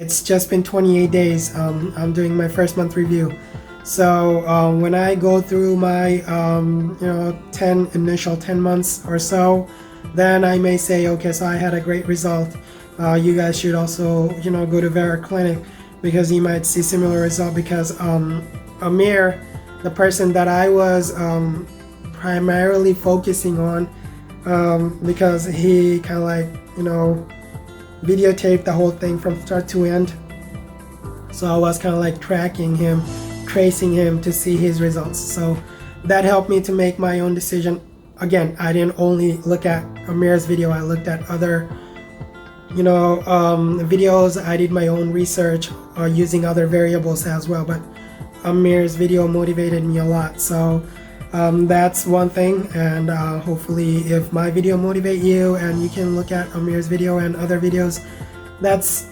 It's just been 28 days. I'm doing my first month review. So when I go through my 10 months or so, then I may say, okay, so I had a great result. You guys should also go to Vera Clinic because you might see similar result, because Amir, the person that I was primarily focusing on, because he kind of like videotaped the whole thing from start to end. So I was kind of like tracking him, tracing him to see his results. So that helped me to make my own decision. Again, I didn't only look at Amir's video, I looked at other videos. I did my own research using other variables as well, but Amir's video motivated me a lot. So that's one thing, and hopefully if my video motivate you and you can look at Amir's video and other videos, that's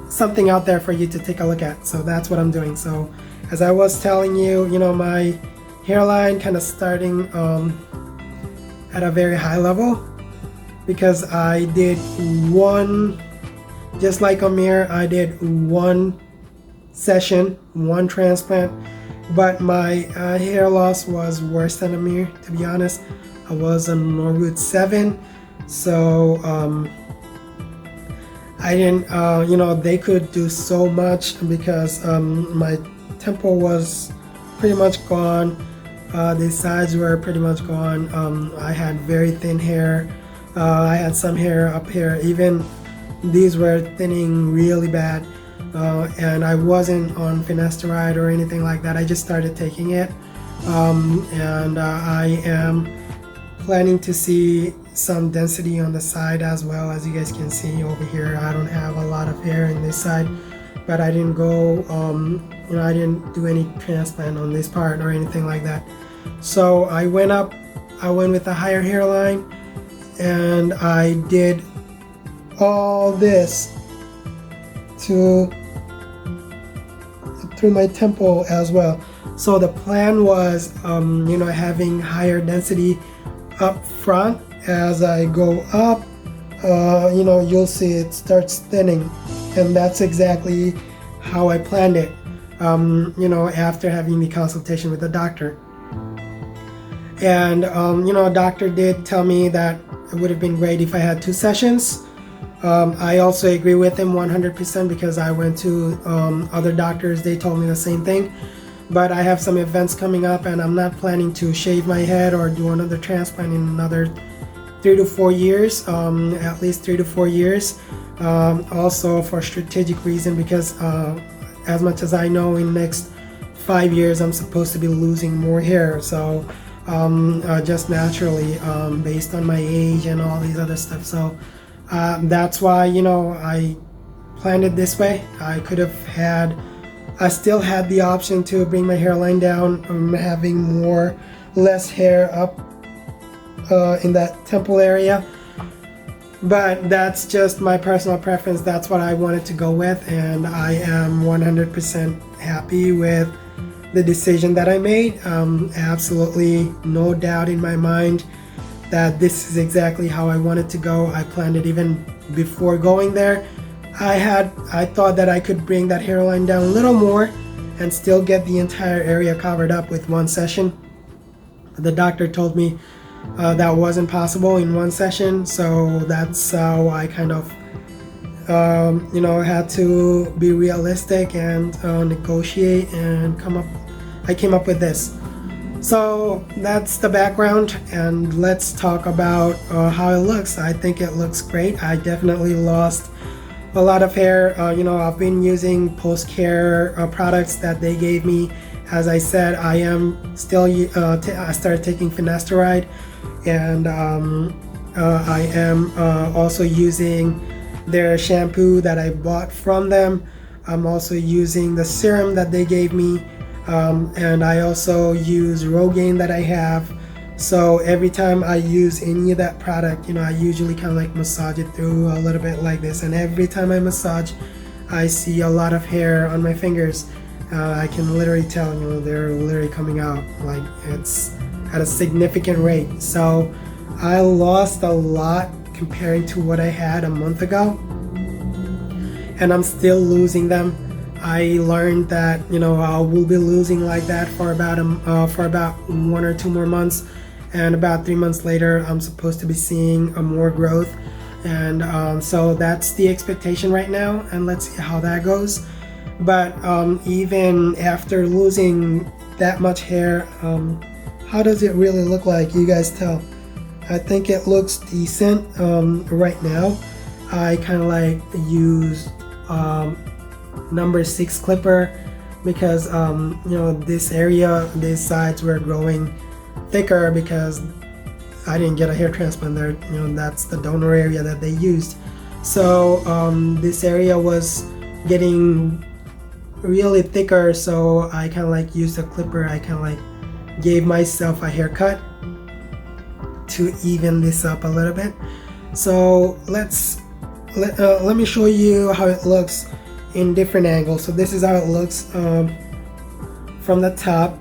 something out there for you to take a look at. So that's what I'm doing. So as I was telling you, my hairline kind of starting at a very high level, because I did just like Amir, I did one session, one transplant, but my hair loss was worse than Amir, to be honest. I was on Norwood 7, so I didn't, they could do so much because my temple was pretty much gone, the sides were pretty much gone. I had very thin hair. I had some hair up here, even these were thinning really bad. And I wasn't on finasteride or anything like that. I just started taking it, and I am planning to see some density on the side as well. As you guys can see over here, I don't have a lot of hair in this side, but I didn't go I didn't do any transplant on this part or anything like that. So I went with a higher hairline, and I did all this through my temple as well. So the plan was having higher density up front. As I go up, you'll see it starts thinning, and that's exactly how I planned it, after having the consultation with the doctor. And doctor did tell me that it would have been great if I had 2 sessions. I also agree with him 100%, because I went to other doctors, they told me the same thing. But I have some events coming up, and I'm not planning to shave my head or do another transplant in another 3 to 4 years, at least 3 to 4 years. Also for strategic reason, because as much as I know, in the next 5 years I'm supposed to be losing more hair. So just naturally, based on my age and all these other stuff. So that's why I planned it this way. I still had the option to bring my hairline down, having less hair up in that temple area, but that's just my personal preference. That's what I wanted to go with, and I am 100% happy with the decision that I made. Absolutely no doubt in my mind that this is exactly how I wanted to go. I planned it even before going there. I thought that I could bring that hairline down a little more and still get the entire area covered up with one session. The doctor told me that wasn't possible in one session, so that's how I kind of had to be realistic and negotiate and I came up with this. So that's the background, and let's talk about how it looks. I think it looks great. I definitely lost a lot of hair. I've been using post-care products that they gave me. As I said, I am still I started taking finasteride, and I am also using their shampoo that I bought from them. I'm also using the serum that they gave me, and I also use Rogaine that I have. So every time I use any of that product, I usually kind of like massage it through a little bit like this, and every time I massage, I see a lot of hair on my fingers. I can literally tell, they're literally coming out, like it's at a significant rate. So I lost a lot comparing to what I had a month ago. and I'm still losing them. I learned that, you know, I will be losing like that for about 1 or 2 more months, and about 3 months later I'm supposed to be seeing more growth. And so that's the expectation right now, and let's see how that goes. But even after losing that much hair, how does it really look like? You guys tell. I think it looks decent right now. I kind of like use number 6 clipper because you know, this area, these sides were growing thicker because I didn't get a hair transplant there. You know, that's the donor area that they used. So this area was getting really thicker, so I kind of like used a clipper. I kind of like gave myself a haircut to even this up a little bit. So let me show you how it looks in different angles. So this is how it looks from the top,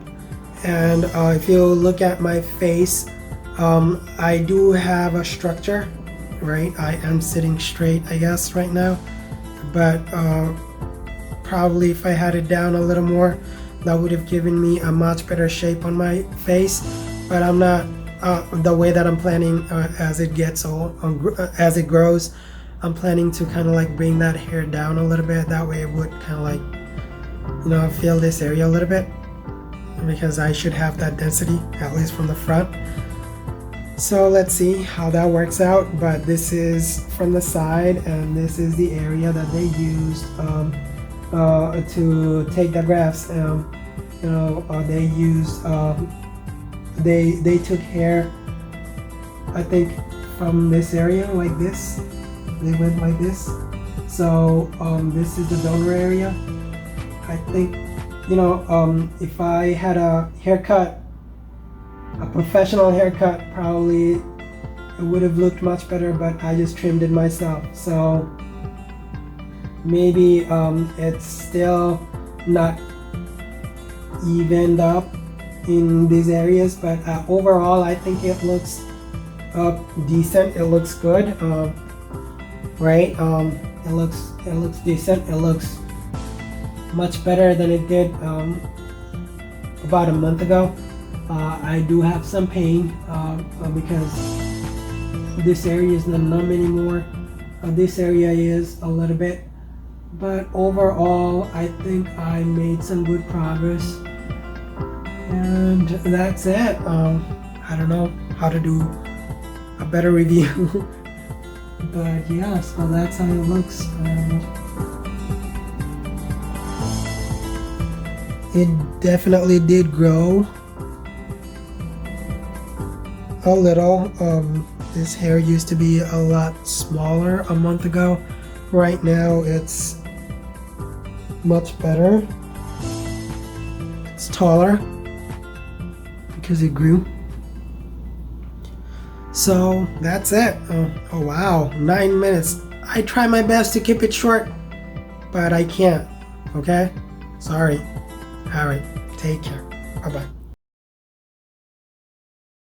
and if you look at my face, I do have a structure, right? I am sitting straight, I guess, right now, but probably if I had it down a little more, that would have given me a much better shape on my face. But I'm not the way that I'm planning as it gets as it grows. I'm planning to kind of like bring that hair down a little bit. That way it would kind of like, you know, fill this area a little bit, because I should have that density at least from the front. So let's see how that works out. But this is from the side, and this is the area that they used to take the grafts. You know, they used they took hair, I think, from this area like this. They went like this. So this is the donor area. I think, you know, if I had a haircut, a professional haircut, probably it would have looked much better, but I just trimmed it myself. So maybe it's still not evened up in these areas, but overall I think it looks decent. It looks good, right? It looks decent. It looks much better than it did about a month ago. I do have some pain because this area is not numb anymore. This area is a little bit, but overall I think I made some good progress, and that's it. I don't know how to do a better review but yeah, so that's how it looks. It definitely did grow a little. This hair used to be a lot smaller a month ago. Right now it's much better. It's taller because it grew. So that's it. Oh wow, 9 minutes. I try my best to keep it short, but I can't. Okay? Sorry. Alright, take care. Bye bye.